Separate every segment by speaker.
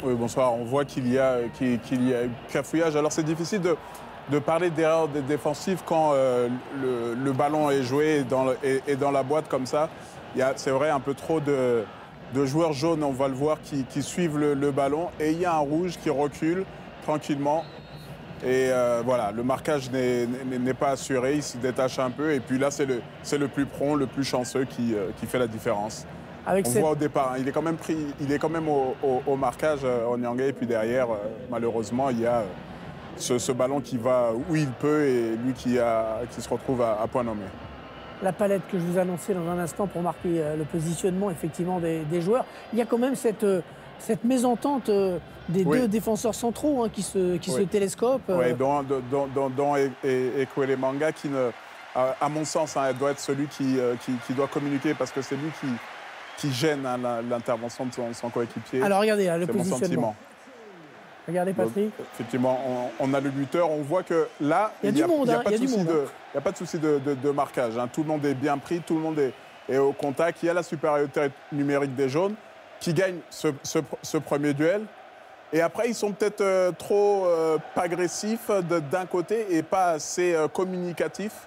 Speaker 1: Oui, bonsoir. On voit qu'il y a cafouillage. Alors c'est difficile de parler d'erreur défensive quand le ballon est joué et dans la boîte comme ça. C'est vrai, un peu trop de joueurs jaunes, on va le voir, qui suivent le ballon. Et il y a un rouge qui recule tranquillement. Et voilà, le marquage n'est pas assuré, il se détache un peu. Et puis là, c'est le plus prompt, le plus chanceux qui fait la différence. On voit au départ, hein, il est quand même au marquage, Onyanga. Et puis derrière, malheureusement, il y a ce ballon qui va où il peut et lui qui se retrouve à point nommé.
Speaker 2: La palette que je vous annonçais dans un instant pour marquer le positionnement effectivement des joueurs. Il y a quand même cette mésentente des deux défenseurs centraux qui se télescopent.
Speaker 1: Oui, dont Ekwelemanga qui, à mon sens, hein, doit être celui qui doit communiquer parce que c'est lui qui gêne l'intervention de son coéquipier.
Speaker 2: Alors regardez le
Speaker 1: positionnement. Mon sentiment.
Speaker 2: Regardez Patrick.
Speaker 1: Donc, effectivement, on a le buteur. On voit que là,
Speaker 2: il y a
Speaker 1: pas de souci de marquage. Hein. Tout le monde est bien pris, tout le monde est au contact. Il y a la supériorité numérique des jaunes qui gagnent ce premier duel. Et après, ils sont peut-être trop pas agressifs d'un côté et pas assez communicatifs.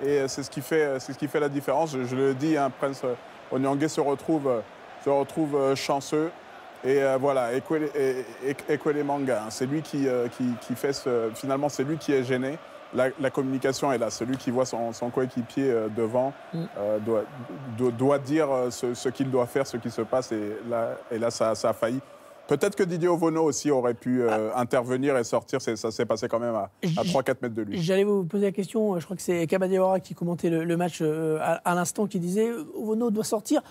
Speaker 1: Et c'est ce qui fait la différence. Je le dis, hein, Prince Onyanga se retrouve chanceux. Et voilà, Ekwelemanga, hein, c'est lui qui fait finalement, c'est lui qui est gêné. La communication est là. Celui qui voit son coéquipier devant doit dire ce qu'il doit faire, ce qui se passe. Et là ça a failli. Peut-être que Didier Ovono aussi aurait pu intervenir et sortir. Ça s'est passé quand même à 3-4 mètres de lui.
Speaker 2: J'allais vous poser la question. Je crois que c'est Kabadiawara qui commentait le match à l'instant, qui disait Ovono doit sortir.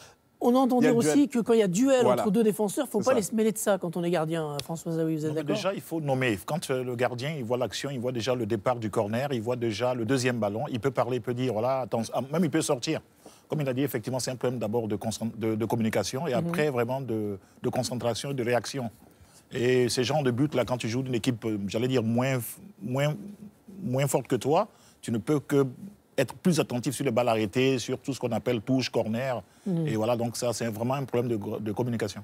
Speaker 2: On entend dire aussi que quand il y a duel entre deux défenseurs, il ne faut pas se mêler de ça quand on est gardien. François Zawi, vous êtes d'accord ?
Speaker 3: Déjà, il faut nommer. Quand le gardien il voit l'action, il voit déjà le départ du corner, il voit déjà le deuxième ballon, il peut parler, il peut dire, voilà, attention, même il peut sortir. Comme il a dit, effectivement, c'est un problème d'abord de communication et après vraiment de concentration et de réaction. Et ces genres de buts-là, quand tu joues d'une équipe, j'allais dire, moins forte que toi, tu ne peux que être plus attentif sur les balles arrêtées, sur tout ce qu'on appelle touche, corner. Et voilà, donc ça, c'est vraiment un problème de communication.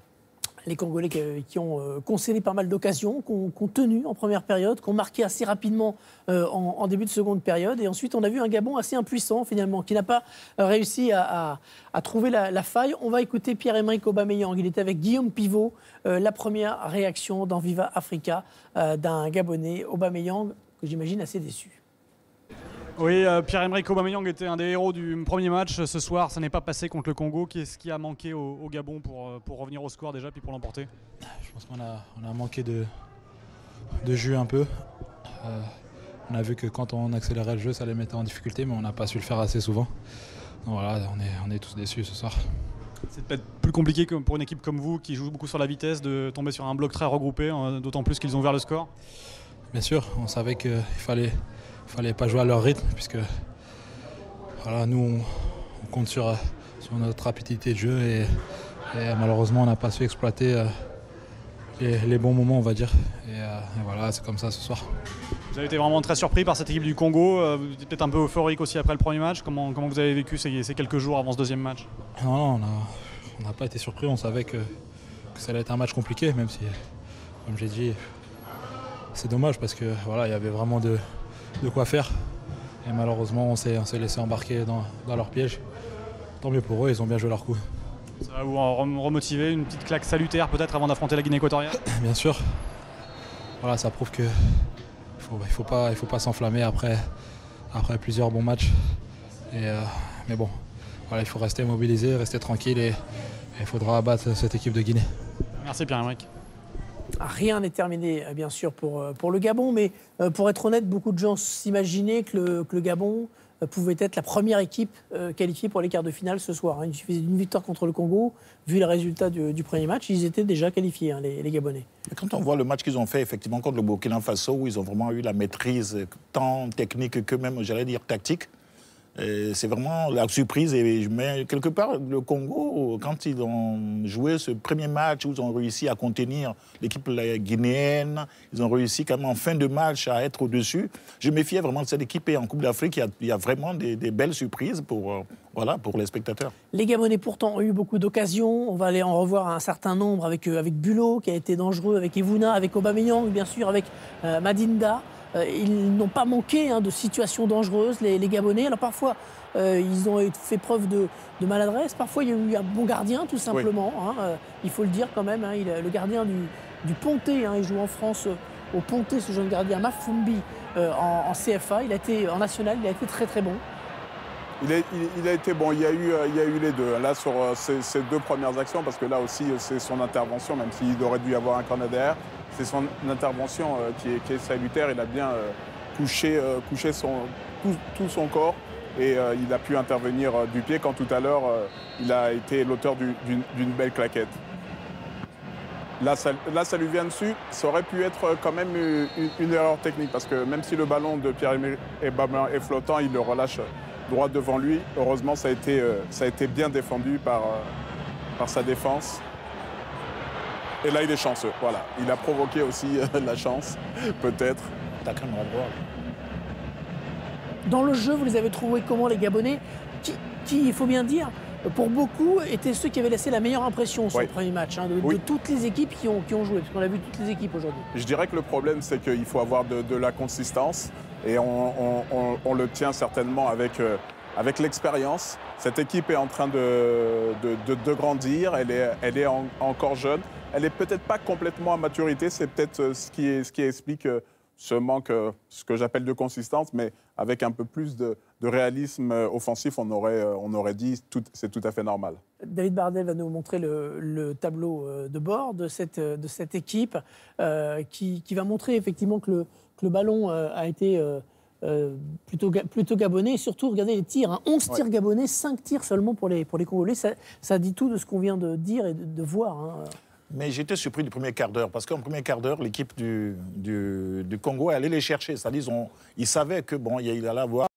Speaker 2: Les Congolais qui ont concédé pas mal d'occasions, qui ont tenu en première période, qui ont marqué assez rapidement en début de seconde période. Et ensuite, on a vu un Gabon assez impuissant, finalement, qui n'a pas réussi à trouver la faille. On va écouter Pierre-Emerick Aubameyang. Il était avec Guillaume Pivot. La première réaction dans Viva Africa d'un Gabonais, Aubameyang, que j'imagine assez déçu.
Speaker 4: Oui, Pierre-Emerick Aubameyang était un des héros du premier match. Ce soir, ça n'est pas passé contre le Congo. Qu'est-ce qui a manqué au Gabon pour revenir au score déjà, puis pour l'emporter ?
Speaker 5: Je pense qu'on a manqué de jus un peu. On a vu que quand on accélérait le jeu, ça les mettait en difficulté, mais on n'a pas su le faire assez souvent. Donc voilà, on est tous déçus ce soir.
Speaker 4: C'est peut-être plus compliqué que pour une équipe comme vous, qui joue beaucoup sur la vitesse, de tomber sur un bloc très regroupé, d'autant plus qu'ils ont ouvert le score.
Speaker 5: Bien sûr, on savait qu'il fallait pas jouer à leur rythme, puisque voilà, nous on compte sur notre rapidité de jeu et malheureusement on n'a pas su exploiter les bons moments, on va dire. Et voilà, c'est comme ça ce soir.
Speaker 4: Vous avez été vraiment très surpris par cette équipe du Congo, vous êtes peut-être un peu euphorique aussi après le premier match. Comment vous avez vécu ces quelques jours avant ce deuxième match ?
Speaker 5: Non, on n'a pas été surpris, on savait que ça allait être un match compliqué, même si, comme j'ai dit, c'est dommage parce que voilà, il y avait vraiment de quoi faire. Et malheureusement, on s'est laissé embarquer dans leur piège. Tant mieux pour eux, ils ont bien joué leur coup.
Speaker 4: Ça va vous remotiver, une petite claque salutaire peut-être avant d'affronter la Guinée équatoriale ?
Speaker 5: Bien sûr. Voilà, ça prouve que il faut pas s'enflammer après plusieurs bons matchs. Mais bon, voilà, il faut rester mobilisé, rester tranquille et il faudra abattre cette équipe de Guinée.
Speaker 4: Merci Pierre-Emerick.
Speaker 2: Rien n'est terminé, bien sûr, pour le Gabon, mais pour être honnête, beaucoup de gens s'imaginaient que le Gabon pouvait être la première équipe qualifiée pour les quarts de finale ce soir. Il suffisait d'une victoire contre le Congo. Vu le résultat du premier match, ils étaient déjà qualifiés, les Gabonais.
Speaker 3: Et quand on voit le match qu'ils ont fait effectivement contre le Burkina Faso, où ils ont vraiment eu la maîtrise tant technique que même, j'allais dire, tactique, c'est vraiment la surprise. Mais quelque part, le Congo, quand ils ont joué ce premier match, où ils ont réussi à contenir l'équipe guinéenne, ils ont réussi quand même en fin de match à être au-dessus. Je me méfiais vraiment de cette équipe. Et en Coupe d'Afrique, il y a vraiment des belles surprises pour Voilà, pour les spectateurs.
Speaker 2: Les Gabonais, pourtant, ont eu beaucoup d'occasions. On va aller en revoir un certain nombre avec Bulot, qui a été dangereux, avec Evuna, avec Aubameyang, bien sûr, avec Madinda. Ils n'ont pas manqué de situations dangereuses, les Gabonais. Alors parfois, ils ont fait preuve de maladresse. Parfois, il y a eu un bon gardien, tout simplement. Oui. Il faut le dire quand même. Le gardien du Ponté, il joue en France au Ponté, ce jeune gardien, Mafumbi, en CFA. Il a été en national, il a été très très bon.
Speaker 1: Il a été bon, il y a eu les deux. Là, sur ces deux premières actions, parce que là aussi, c'est son intervention, même s'il aurait dû y avoir un corner derrière, c'est son intervention qui est salutaire. Il a bien couché tout son corps et il a pu intervenir du pied quand tout à l'heure, il a été l'auteur d'une belle claquette. Là, ça lui vient dessus. Ça aurait pu être quand même une erreur technique, parce que même si le ballon de Pierre-Emerick Aubameyang est flottant, il le relâche droit devant lui. Heureusement, ça a été bien défendu par sa défense. Et là, il est chanceux. Voilà. Il a provoqué aussi la chance, peut-être.
Speaker 2: Dans le jeu, vous les avez trouvés comment, les Gabonais, qui, il faut bien dire, pour beaucoup, étaient ceux qui avaient laissé la meilleure impression sur le premier match, de toutes les équipes qui ont joué, parce qu'on a vu toutes les équipes aujourd'hui.
Speaker 1: Je dirais que le problème, c'est qu'il faut avoir de la consistance, et on le tient certainement avec l'expérience. Cette équipe est en train de grandir, elle est encore jeune. Elle n'est peut-être pas complètement à maturité, c'est peut-être ce qui explique ce manque, ce que j'appelle de consistance, mais avec un peu plus de réalisme offensif, on aurait dit c'est tout à fait normal.
Speaker 2: David Bardel va nous montrer le tableau de bord de cette équipe qui va montrer effectivement que le ballon a été plutôt gabonais. Et surtout, regardez les tirs, 11 tirs gabonais, 5 tirs seulement pour les Congolais. Ça dit tout de ce qu'on vient de dire et de voir.
Speaker 3: Mais j'étais surpris du premier quart d'heure, parce qu'en premier quart d'heure, l'équipe du Congo est allée les chercher. C'est-à-dire ils savaient que il allait avoir